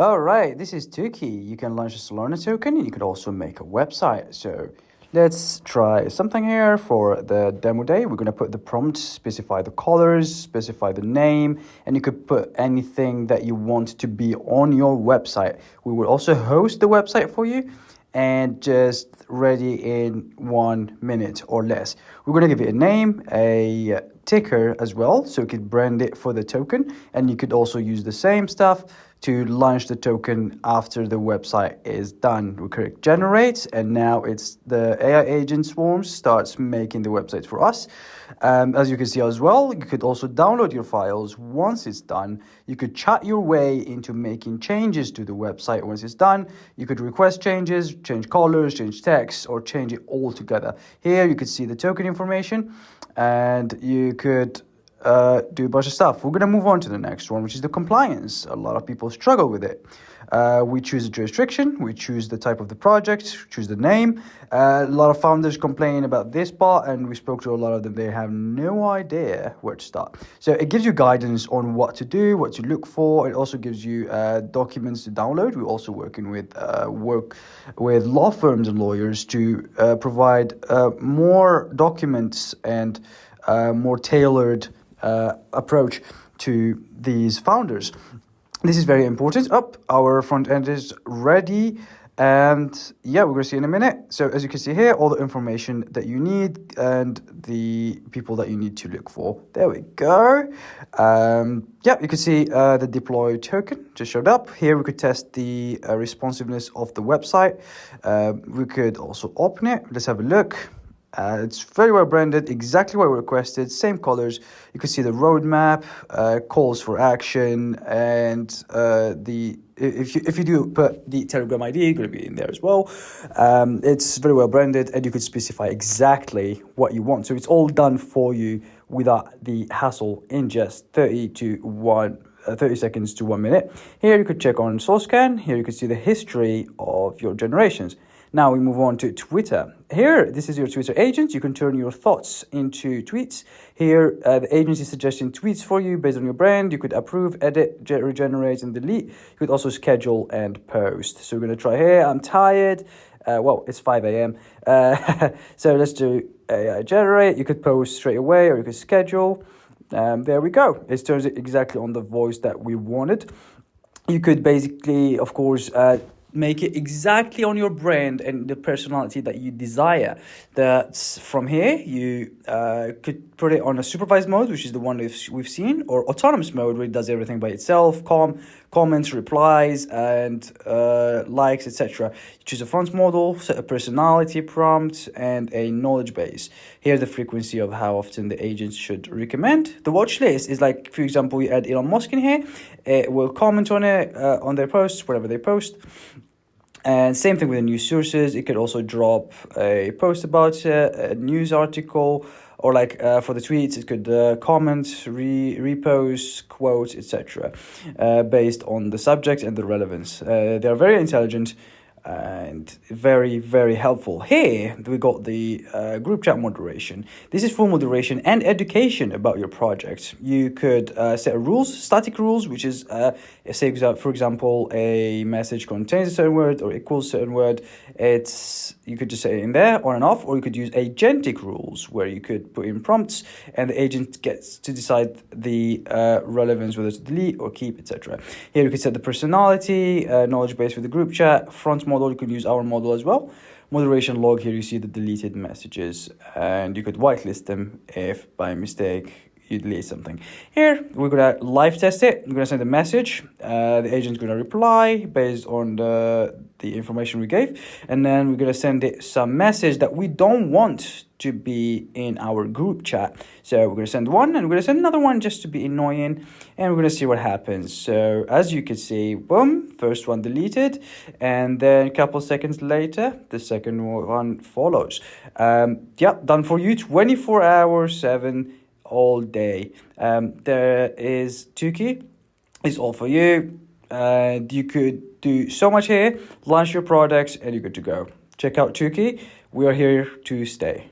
All right, this is Toky. You can launch a Solana token and you could also make a website. So let's try something here for the demo day. We're going to put the prompt, specify the colors, specify the name, and you could put anything that you want to be on your website. We will also host the website for you and just ready in 1 minute or less. We're going to give it a name, a ticker as well, so you could brand it for the token, and you could also use the same stuff to launch the token after the website is done. We click generate, and now it's the AI agent swarms starts making the website for us. As you can see as well, you could also download your files once it's done. You could chat your way into making changes to the website once it's done. You could request changes, change colors, change text, or change it all together. Here you could see the token information, and you could do a bunch of stuff. We're going to move on to the next one, which is the compliance. A lot of people struggle with it. We choose a jurisdiction, we choose the type of the project, choose the name. A lot of founders complain about this part, and we spoke to a lot of them. They have no idea where to start. So it gives you guidance on what to do, what to look for. It also gives you documents to download. We're also working with work with law firms and lawyers to provide more documents and more tailored approach to these founders. This is very important. Our front end is ready, and yeah, we're going to see in a minute. So as you can see here, all the information that you need and the people that you need to look for. There we go. You can see the deploy token just showed up. Here we could test the responsiveness of the website. We could also open it. Let's have a look. It's very well branded, exactly what we requested, same colors. You can see the roadmap, calls for action, and if you do put the Telegram ID, it's going to be in there as well. It's very well branded, and you could specify exactly what you want. So it's all done for you without the hassle in just 30 seconds to 1 minute. Here you could check on source scan. Here you can see the history of your generations. Now we move on to Twitter. Here, this is your Twitter agent. You can turn your thoughts into tweets. Here, the agent is suggesting tweets for you based on your brand. You could approve, edit, regenerate, and delete. You could also schedule and post. So we're going to try here. I'm tired. It's 5 a.m. So let's do generate. You could post straight away, or you could schedule. There we go. It turns it exactly on the voice that we wanted. You could basically, of course, make it exactly on your brand and the personality that you desire. That's from here. You could put it on a supervised mode, which is the one we've seen, or autonomous mode, where it does everything by itself, comments, replies, and likes, etc. You choose a font model, set a personality prompt, and a knowledge base. Here, the frequency of how often the agents should recommend. The watch list is like, for example, you add Elon Musk in here. It will comment on it, on their posts, whatever they post. And same thing with the news sources. It could also drop a post about a news article, or like for the tweets, it could comment, repost, quote, etc. Based on the subject and the relevance. They are very intelligent and very, very helpful. Here we got the group chat moderation. This is full moderation and education about your project. You could set rules, static rules, which is say, for example, a message contains a certain word or equals a certain word. You could just say it in there, on and off, or you could use agentic rules, where you could put in prompts and the agent gets to decide the relevance, whether to delete or keep, etc. Here you could set the personality, knowledge base for the group chat, front model. You could use our model as well. Moderation log, here you see the deleted messages, and you could whitelist them if by mistake you delete something. Here we're gonna live test it. We're gonna send a message. The agent's gonna reply based on the information we gave, and then we're gonna send it some message that we don't want to be in our group chat. So we're gonna send one, and we're gonna send another one just to be annoying, and we're gonna see what happens. So as you can see, boom, first one deleted, and then a couple seconds later, the second one follows. Done for you, 24 hours, 7 all day. There is Toky. It's all for you. And you could do so much here, launch your products, and you're good to go. Check out Toky. We are here to stay.